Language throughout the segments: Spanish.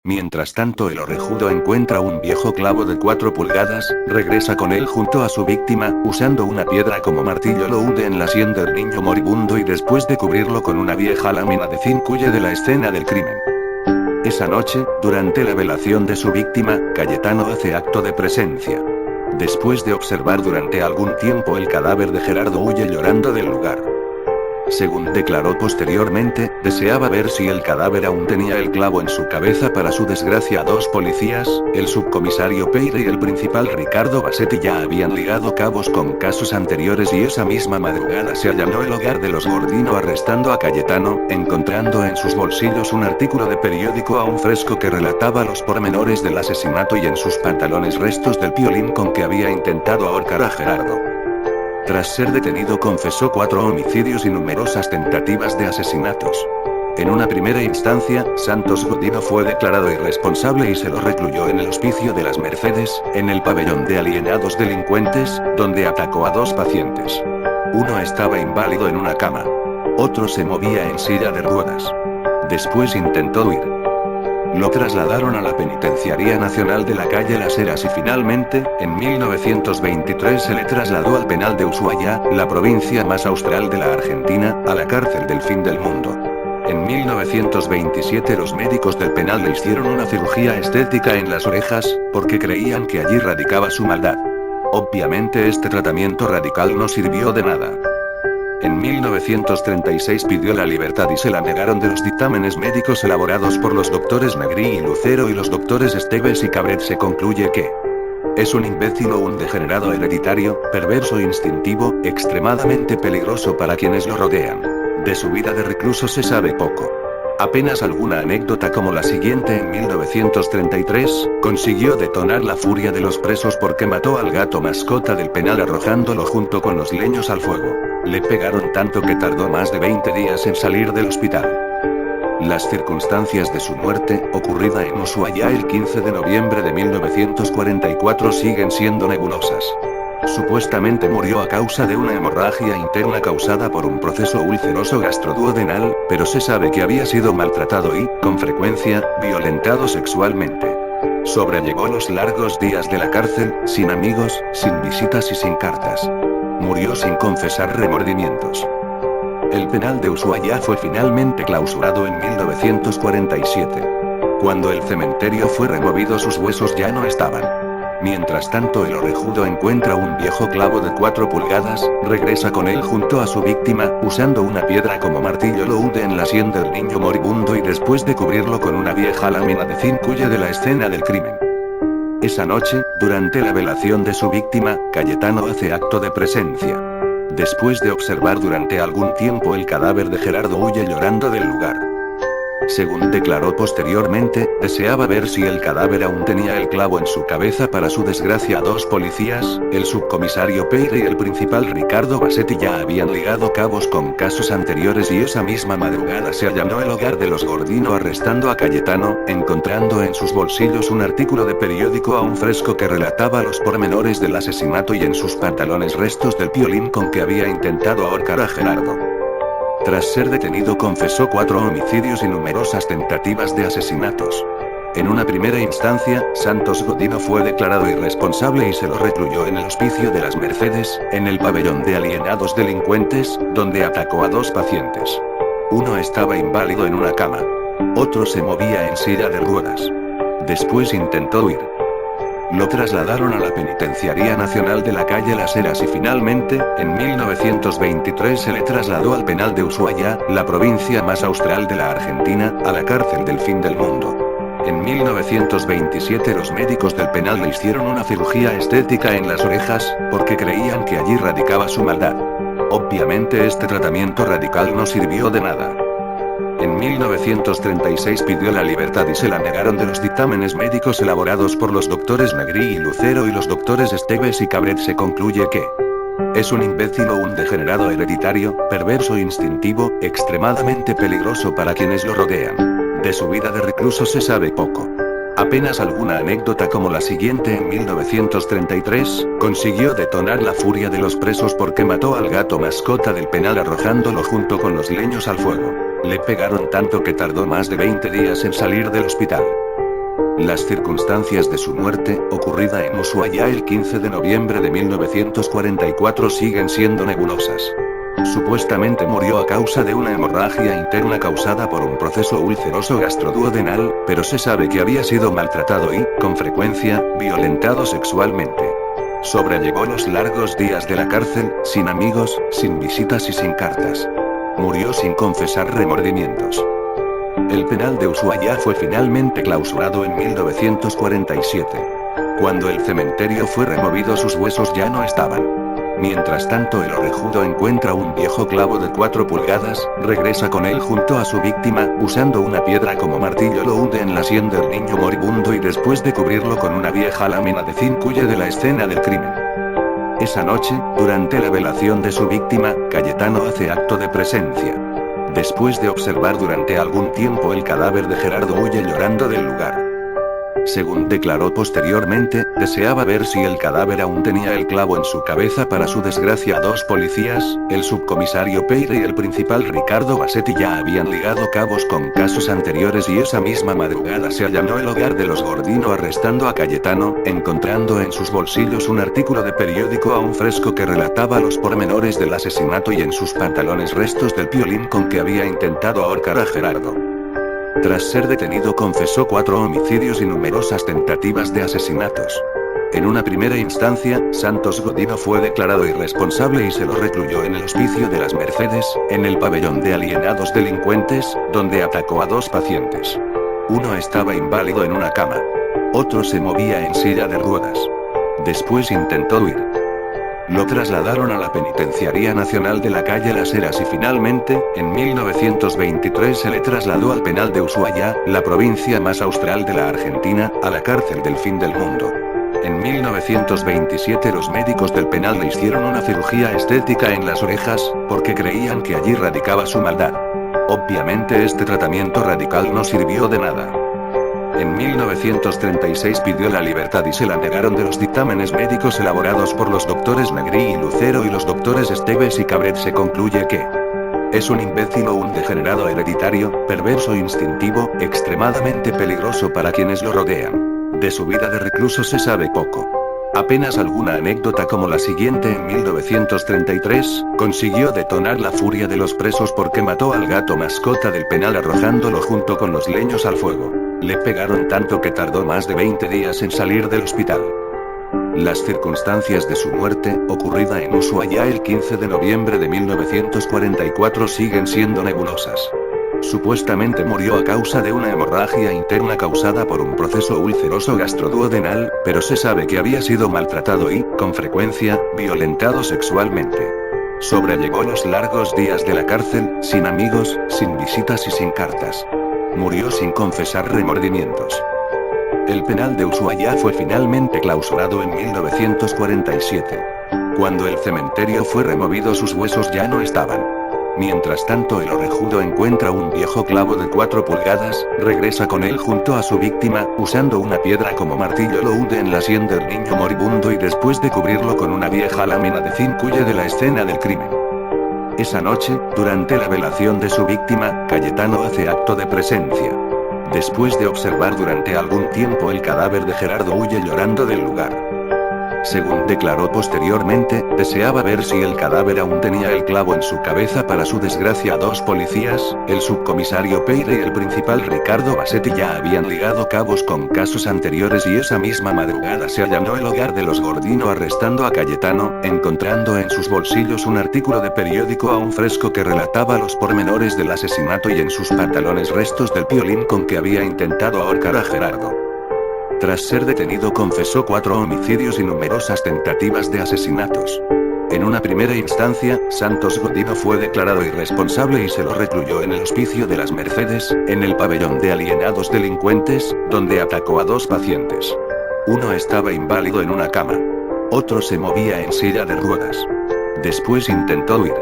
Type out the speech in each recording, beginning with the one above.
Mientras tanto, el orejudo encuentra un viejo clavo de 4 pulgadas, regresa con él junto a su víctima, usando una piedra como martillo lo hunde en la sien del niño moribundo y después de cubrirlo con una vieja lámina de zinc huye de la escena del crimen. Esa noche, durante la velación de su víctima, Cayetano hace acto de presencia. Después de observar durante algún tiempo el cadáver de Gerardo huye llorando del lugar. Según declaró posteriormente, deseaba ver si el cadáver aún tenía el clavo en su cabeza. Para su desgracia, 2 policías, el subcomisario Peire y el principal Ricardo Bassetti, ya habían ligado cabos con casos anteriores y esa misma madrugada se allanó el hogar de los Gordino arrestando a Cayetano, encontrando en sus bolsillos un artículo de periódico aún fresco que relataba los pormenores del asesinato y en sus pantalones restos del piolín con que había intentado ahorcar a Gerardo. Tras ser detenido confesó 4 homicidios y numerosas tentativas de asesinatos. En una primera instancia, Santos Godino fue declarado irresponsable y se lo recluyó en el Hospicio de las Mercedes, en el pabellón de alienados delincuentes, donde atacó a 2 pacientes. Uno estaba inválido en una cama. Otro se movía en silla de ruedas. Después intentó huir. Lo trasladaron a la Penitenciaría Nacional de la calle Las Heras y finalmente, en 1923 se le trasladó al penal de Ushuaia, la provincia más austral de la Argentina, a la cárcel del fin del mundo. En 1927 los médicos del penal le hicieron una cirugía estética en las orejas, porque creían que allí radicaba su maldad. Obviamente este tratamiento radical no sirvió de nada. En 1936 pidió la libertad y se la negaron de los dictámenes médicos elaborados por los doctores Negri y Lucero y los doctores Esteves y Cabret. Se concluye que es un imbécil o un degenerado hereditario, perverso e instintivo, extremadamente peligroso para quienes lo rodean. De su vida de recluso se sabe poco. Apenas alguna anécdota como la siguiente: en 1933, consiguió detonar la furia de los presos porque mató al gato mascota del penal arrojándolo junto con los leños al fuego. Le pegaron tanto que tardó más de 20 días en salir del hospital. Las circunstancias de su muerte, ocurrida en Ushuaia el 15 de noviembre de 1944, siguen siendo nebulosas. Supuestamente murió a causa de una hemorragia interna causada por un proceso ulceroso gastroduodenal, pero se sabe que había sido maltratado y, con frecuencia, violentado sexualmente. Sobrellevó los largos días de la cárcel, sin amigos, sin visitas y sin cartas. Murió sin confesar remordimientos. El penal de Ushuaia fue finalmente clausurado en 1947. Cuando el cementerio fue removido, sus huesos ya no estaban. Mientras tanto, el orejudo encuentra un viejo clavo de 4 pulgadas, regresa con él junto a su víctima, usando una piedra como martillo lo hunde en la sien del niño moribundo y después de cubrirlo con una vieja lámina de zinc huye de la escena del crimen. Esa noche, durante la velación de su víctima, Cayetano hace acto de presencia. Después de observar durante algún tiempo el cadáver de Gerardo huye llorando del lugar. Según declaró posteriormente, deseaba ver si el cadáver aún tenía el clavo en su cabeza. Para su desgracia, 2 policías, el subcomisario Peire y el principal Ricardo Bassetti, ya habían ligado cabos con casos anteriores y esa misma madrugada se allanó el hogar de los Gordino arrestando a Cayetano, encontrando en sus bolsillos un artículo de periódico aún fresco que relataba los pormenores del asesinato y en sus pantalones restos del piolín con que había intentado ahorcar a Gerardo. Tras ser detenido confesó 4 homicidios y numerosas tentativas de asesinatos. En una primera instancia, Santos Godino fue declarado irresponsable y se lo recluyó en el Hospicio de las Mercedes, en el pabellón de alienados delincuentes, donde atacó a 2 pacientes. Uno estaba inválido en una cama. Otro se movía en silla de ruedas. Después intentó huir. Lo trasladaron a la Penitenciaría Nacional de la calle Las Heras y finalmente, en 1923 se le trasladó al penal de Ushuaia, la provincia más austral de la Argentina, a la cárcel del fin del mundo. En 1927 los médicos del penal le hicieron una cirugía estética en las orejas, porque creían que allí radicaba su maldad. Obviamente este tratamiento radical no sirvió de nada. En 1936 pidió la libertad y se la negaron de los dictámenes médicos elaborados por los doctores Negri y Lucero y los doctores Esteves y Cabret. Se concluye que es un imbécil o un degenerado hereditario, perverso e instintivo, extremadamente peligroso para quienes lo rodean. De su vida de recluso se sabe poco. Apenas alguna anécdota como la siguiente: en 1933, consiguió detonar la furia de los presos porque mató al gato mascota del penal arrojándolo junto con los leños al fuego. Le pegaron tanto que tardó más de 20 días en salir del hospital. Las circunstancias de su muerte, ocurrida en Ushuaia el 15 de noviembre de 1944, siguen siendo nebulosas. Supuestamente murió a causa de una hemorragia interna causada por un proceso ulceroso gastroduodenal, pero se sabe que había sido maltratado y, con frecuencia, violentado sexualmente. Sobrellevó los largos días de la cárcel, sin amigos, sin visitas y sin cartas. Murió sin confesar remordimientos. El penal de Ushuaia fue finalmente clausurado en 1947. Cuando el cementerio fue removido, sus huesos ya no estaban. Mientras tanto, el orejudo encuentra un viejo clavo de 4 pulgadas, regresa con él junto a su víctima, usando una piedra como martillo lo hunde en la sien del niño moribundo y después de cubrirlo con una vieja lámina de zinc huye de la escena del crimen. Esa noche, durante la velación de su víctima, Cayetano hace acto de presencia. Después de observar durante algún tiempo el cadáver de Gerardo, huye llorando del lugar. Según declaró posteriormente, deseaba ver si el cadáver aún tenía el clavo en su cabeza. Para su desgracia, 2 policías, el subcomisario Peire y el principal Ricardo Bassetti, ya habían ligado cabos con casos anteriores y esa misma madrugada se allanó el hogar de los Gordino arrestando a Cayetano, encontrando en sus bolsillos un artículo de periódico aún fresco que relataba los pormenores del asesinato y en sus pantalones restos del piolín con que había intentado ahorcar a Gerardo. Tras ser detenido, confesó 4 homicidios y numerosas tentativas de asesinatos. En una primera instancia, Santos Godino fue declarado irresponsable y se lo recluyó en el Hospicio de las Mercedes, en el pabellón de alienados delincuentes, donde atacó a 2 pacientes. Uno estaba inválido en una cama. Otro se movía en silla de ruedas. Después intentó huir. Lo trasladaron a la Penitenciaría Nacional de la calle Las Heras y finalmente, en 1923 se le trasladó al penal de Ushuaia, la provincia más austral de la Argentina, a la cárcel del fin del mundo. En 1927 los médicos del penal le hicieron una cirugía estética en las orejas, porque creían que allí radicaba su maldad. Obviamente este tratamiento radical no sirvió de nada. En 1936 pidió la libertad y se la negaron. De los dictámenes médicos elaborados por los doctores Negri y Lucero y los doctores Esteves y Cabret se concluye que es un imbécil o un degenerado hereditario, perverso e instintivo, extremadamente peligroso para quienes lo rodean. De su vida de recluso se sabe poco. Apenas alguna anécdota como la siguiente: en 1933, consiguió detonar la furia de los presos porque mató al gato mascota del penal arrojándolo junto con los leños al fuego. Le pegaron tanto que tardó más de 20 días en salir del hospital. Las circunstancias de su muerte, ocurrida en Ushuaia el 15 de noviembre de 1944, siguen siendo nebulosas. Supuestamente murió a causa de una hemorragia interna causada por un proceso ulceroso gastroduodenal, pero se sabe que había sido maltratado y, con frecuencia, violentado sexualmente. Sobrellevó los largos días de la cárcel, sin amigos, sin visitas y sin cartas. Murió sin confesar remordimientos. El penal de Ushuaia fue finalmente clausurado en 1947. Cuando el cementerio fue removido, sus huesos ya no estaban. Mientras tanto, el orejudo encuentra un viejo clavo de 4 pulgadas, regresa con él junto a su víctima, usando una piedra como martillo lo hunde en la sien del niño moribundo y después de cubrirlo con una vieja lámina de zinc huye de la escena del crimen. Esa noche, durante la velación de su víctima, Cayetano hace acto de presencia. Después de observar durante algún tiempo el cadáver de Gerardo, huye llorando del lugar. Según declaró posteriormente, deseaba ver si el cadáver aún tenía el clavo en su cabeza. Para su desgracia, 2 policías, el subcomisario Peire y el principal Ricardo Bassetti, ya habían ligado cabos con casos anteriores y esa misma madrugada se allanó el hogar de los Gordino arrestando a Cayetano, encontrando en sus bolsillos un artículo de periódico aún fresco que relataba los pormenores del asesinato y en sus pantalones restos del piolín con que había intentado ahorcar a Gerardo. Tras ser detenido, confesó 4 homicidios y numerosas tentativas de asesinatos. En una primera instancia, Santos Godino fue declarado irresponsable y se lo recluyó en el Hospicio de las Mercedes, en el pabellón de alienados delincuentes, donde atacó a 2 pacientes. Uno estaba inválido en una cama. Otro se movía en silla de ruedas. Después intentó huir.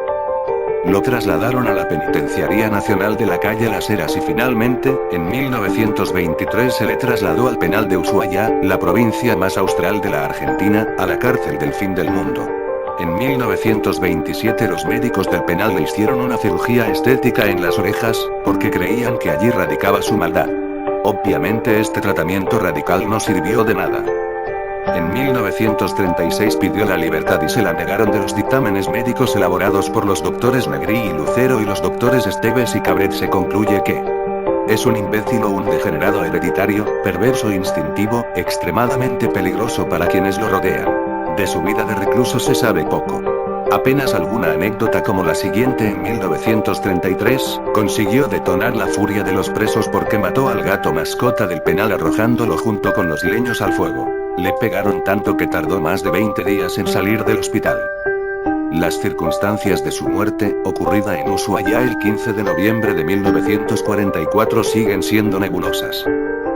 Lo trasladaron a la Penitenciaría Nacional de la calle Las Heras y finalmente, en 1923 se le trasladó al penal de Ushuaia, la provincia más austral de la Argentina, a la cárcel del fin del mundo. En 1927 los médicos del penal le hicieron una cirugía estética en las orejas, porque creían que allí radicaba su maldad. Obviamente este tratamiento radical no sirvió de nada. En 1936 pidió la libertad y se la negaron de los dictámenes médicos elaborados por los doctores Negri y Lucero y los doctores Esteves y Cabret. Se concluye que es un imbécil o un degenerado hereditario, perverso e instintivo, extremadamente peligroso para quienes lo rodean. De su vida de recluso se sabe poco. Apenas alguna anécdota como la siguiente: en 1933, consiguió detonar la furia de los presos porque mató al gato mascota del penal arrojándolo junto con los leños al fuego. Le pegaron tanto que tardó más de 20 días en salir del hospital. Las circunstancias de su muerte, ocurrida en Ushuaia el 15 de noviembre de 1944, siguen siendo nebulosas.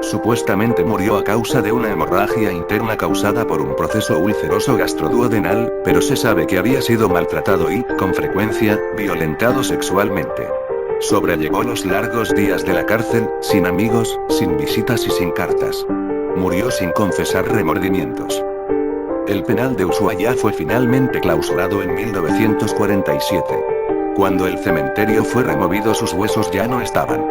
Supuestamente murió a causa de una hemorragia interna causada por un proceso ulceroso gastroduodenal, pero se sabe que había sido maltratado y, con frecuencia, violentado sexualmente. Sobrellevó los largos días de la cárcel, sin amigos, sin visitas y sin cartas. Murió sin confesar remordimientos. El penal de Ushuaia fue finalmente clausurado en 1947. Cuando el cementerio fue removido, sus huesos ya no estaban.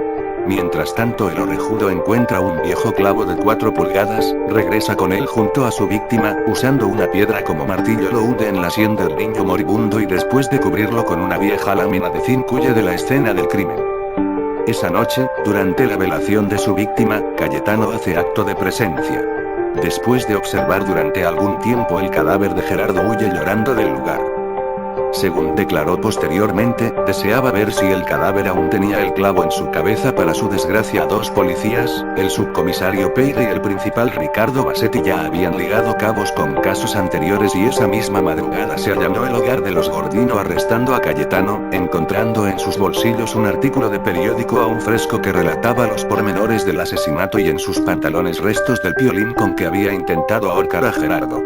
Mientras tanto, el orejudo encuentra un viejo clavo de 4 pulgadas, regresa con él junto a su víctima, usando una piedra como martillo lo hunde en la sien del niño moribundo y después de cubrirlo con una vieja lámina de zinc huye de la escena del crimen. Esa noche, durante la velación de su víctima, Cayetano hace acto de presencia. Después de observar durante algún tiempo el cadáver de Gerardo, huye llorando del lugar. Según declaró posteriormente, deseaba ver si el cadáver aún tenía el clavo en su cabeza. Para su desgracia, 2 policías, el subcomisario Peire y el principal Ricardo Bassetti, ya habían ligado cabos con casos anteriores y esa misma madrugada se allanó el hogar de los Gordino arrestando a Cayetano, encontrando en sus bolsillos un artículo de periódico aún fresco que relataba los pormenores del asesinato y en sus pantalones restos del piolín con que había intentado ahorcar a Gerardo.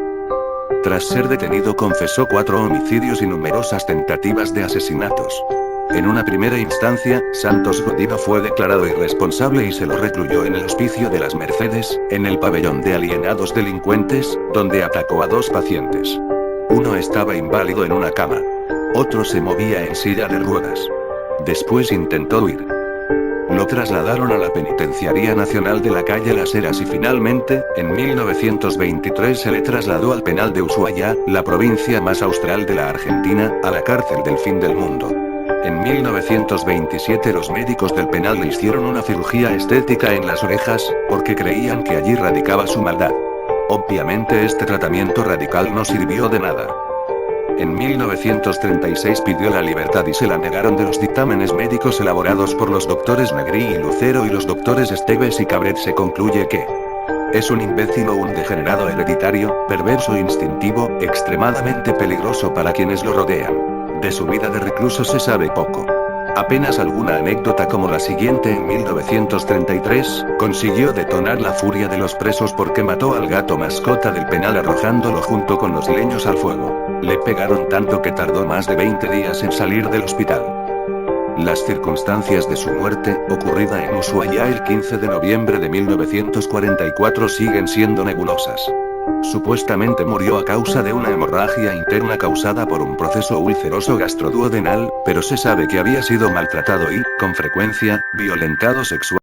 Tras ser detenido, confesó 4 homicidios y numerosas tentativas de asesinatos. En una primera instancia, Santos Godino fue declarado irresponsable y se lo recluyó en el Hospicio de las Mercedes, en el pabellón de alienados delincuentes, donde atacó a 2 pacientes. Uno estaba inválido en una cama. Otro se movía en silla de ruedas. Después intentó huir. Lo trasladaron a la Penitenciaría Nacional de la calle Las Heras y finalmente, en 1923 se le trasladó al penal de Ushuaia, la provincia más austral de la Argentina, a la cárcel del fin del mundo. En 1927 los médicos del penal le hicieron una cirugía estética en las orejas, porque creían que allí radicaba su maldad. Obviamente este tratamiento radical no sirvió de nada. En 1936 pidió la libertad y se la negaron de los dictámenes médicos elaborados por los doctores Negri y Lucero y los doctores Esteves y Cabret. Se concluye que es un imbécil o un degenerado hereditario, perverso e instintivo, extremadamente peligroso para quienes lo rodean. De su vida de recluso se sabe poco. Apenas alguna anécdota como la siguiente: en 1933, consiguió detonar la furia de los presos porque mató al gato mascota del penal arrojándolo junto con los leños al fuego. Le pegaron tanto que tardó más de 20 días en salir del hospital. Las circunstancias de su muerte, ocurrida en Ushuaia el 15 de noviembre de 1944, siguen siendo nebulosas. Supuestamente murió a causa de una hemorragia interna causada por un proceso ulceroso gastroduodenal, pero se sabe que había sido maltratado y, con frecuencia, violentado sexualmente.